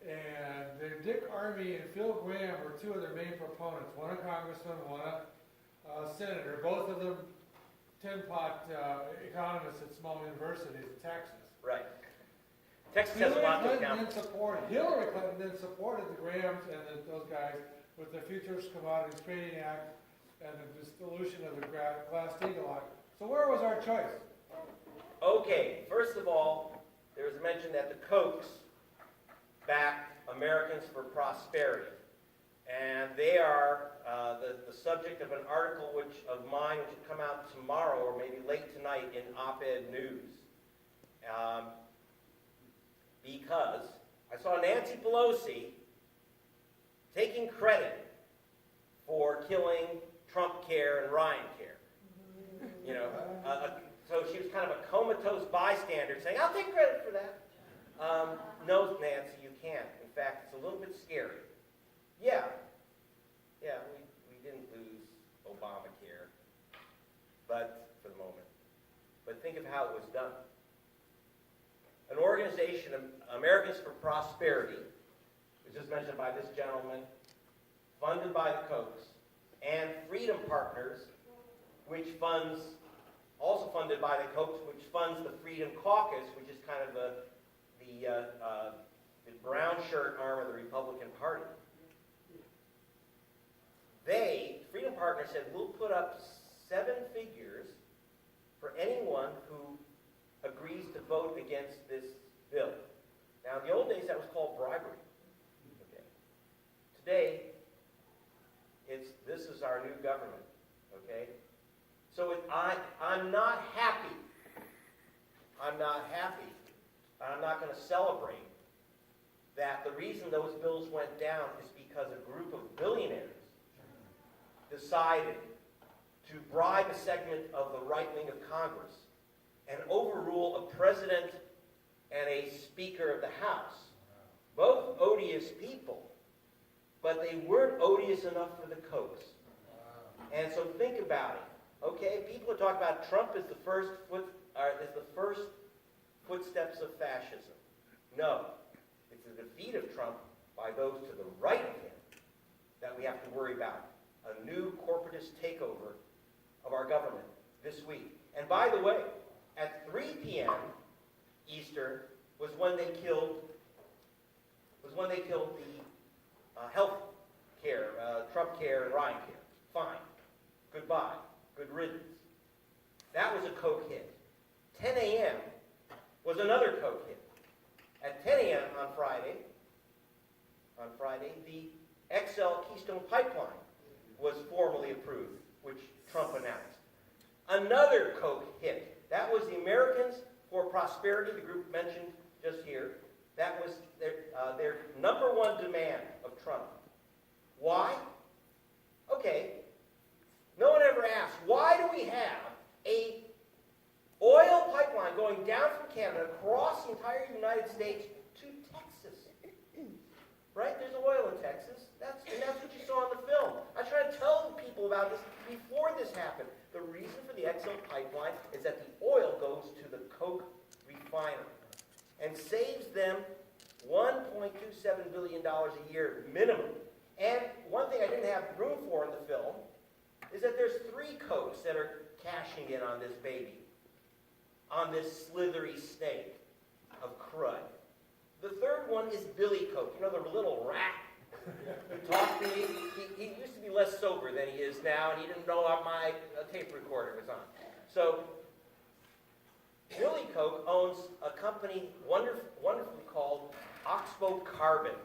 And Dick Armey and Phil Graham were two of their main proponents, one a congressman, one a senator, both of them tin-pot economists at small universities in Texas. Right. Texas has a lot to account Hillary Clinton then supported the Grahams and those guys with the Futures Commodities Trading Act and the dissolution of the Glass-Steagall Act. So where was our choice? Okay, first of all, there was a mention that the Kochs backed Americans for Prosperity. And they are the subject of an article of mine which will come out tomorrow or maybe late tonight in Op-Ed News. Because I saw Nancy Pelosi taking credit for killing Trump Care and Ryan Care. You know, so she was kind of a comatose bystander saying, I'll take credit for that. No, Nancy, you can't. In fact, it's a little bit scary. Yeah, we didn't lose Obamacare, but for the moment. But think of how it was done. An organization, Americans for Prosperity, which is mentioned by this gentleman, funded by the Kochs, and Freedom Partners, which funds, also funded by the Kochs, which funds the Freedom Caucus, which is kind of the brown shirt arm of the Republican Party. Freedom Partners said, we'll put up 7 figures for anyone who agrees to vote against this bill. Now, in the old days, that was called bribery. Okay. Today, this is our new government. Okay. So I'm not happy. I'm not happy. I'm not going to celebrate that the reason those bills went down is because a group of billionaires decided to bribe a segment of the right wing of Congress and overrule a president and a speaker of the House. Both odious people, but they weren't odious enough for the Kochs. And so think about it. Okay, people are talking about Trump is the first footsteps of fascism. No, it's the defeat of Trump by those to the right of him that we have to worry about. A new corporatist takeover of our government this week. And by the way, at 3 p.m. Eastern was when they killed the health care, Trump Care and Ryan Care. Fine. Goodbye. Good riddance. That was a Koch hit. 10 a.m. was another Koch hit. At 10 a.m. on Friday, the XL Keystone Pipeline was formally approved, which Trump announced. Another Koch hit. That was the Americans for Prosperity, the group mentioned just here. That was their number one demand of Trump. Why? Okay. No one ever asked, why do we have a oil pipeline going down from Canada across the entire United States to Texas? Right? There's oil in Texas. That's what you saw in the film. I try to tell people about this before this happened. The reason for the XL pipeline is that the oil goes to the Koch refinery and saves them $1.27 billion a year minimum. And one thing I didn't have room for in the film is that there's 3 Kochs that are cashing in on this baby, on this slithery snake of crud. The third one is Billy Koch, you know, the little rat who talked to me. He used to be less sober than he is now, and he didn't know my tape recorder was on. So Billy Koch owns a company wonderfully called Oxbow Carbon.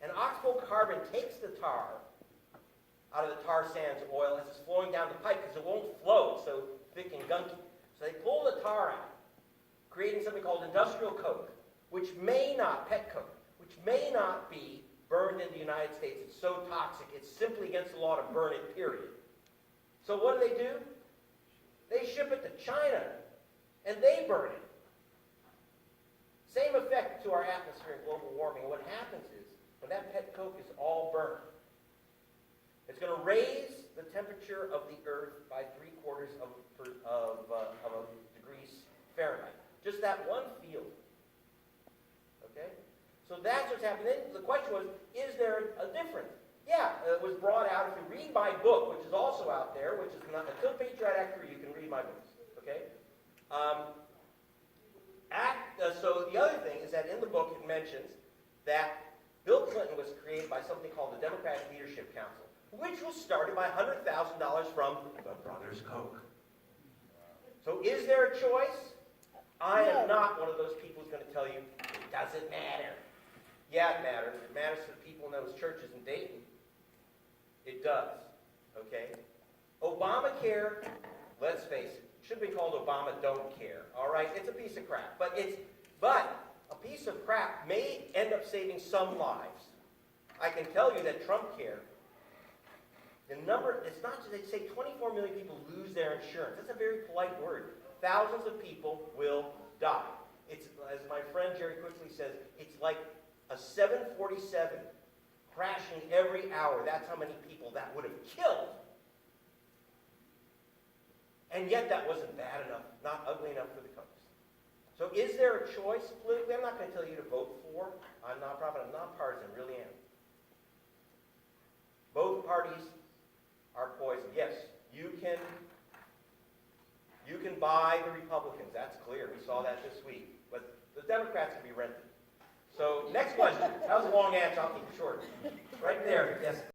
And Oxbow Carbon takes the tar out of the tar sands oil as it's flowing down the pipe because it won't flow, it's so thick and gunky. So they pull the tar out, creating something called industrial coke, which may not be burned in the United States. It's so toxic, it's simply against the law to burn it, period. So what do? They ship it to China, and they burn it. Same effect to our atmosphere and global warming. What happens is, when that pet coke is all burned, it's going to raise the temperature of the Earth by 3/4 of degrees Fahrenheit. Just that one field. Okay? So that's what's happening. Then the question was, is there a difference? Yeah, it was brought out. If you read my book, which is also out there, which is not until Patriot Act 3, you can read my books. Okay. So the other thing is that in the book it mentions that Bill Clinton was created by something called the Democratic Leadership Council, which was started by $100,000 from the Brothers Koch. So is there a choice? I am not one of those people who's going to tell you it doesn't matter. Yeah, it matters. It matters to the people in those churches in Dayton. It does. Okay? Obamacare, let's face it, should be called Obama Don't Care. All right? It's a piece of crap. But a piece of crap may end up saving some lives. I can tell you that Trump Care, the number, it's not just, they say 24 million people lose their insurance. That's a very polite word. Thousands of people will die. It's, as my friend Jerry quickly says, it's like a 747 crashing every hour. That's how many people that would have killed. And yet that wasn't bad enough, not ugly enough for the Kochs. So is there a choice politically? I'm not going to tell you to vote for. I'm nonprofit. I'm nonpartisan. I really am. Both parties are poison. Yes, you can buy the Republicans. That's clear. We saw that this week. But the Democrats can be rented. So next question. That was a long answer. I'll keep it short. Right there. Yes.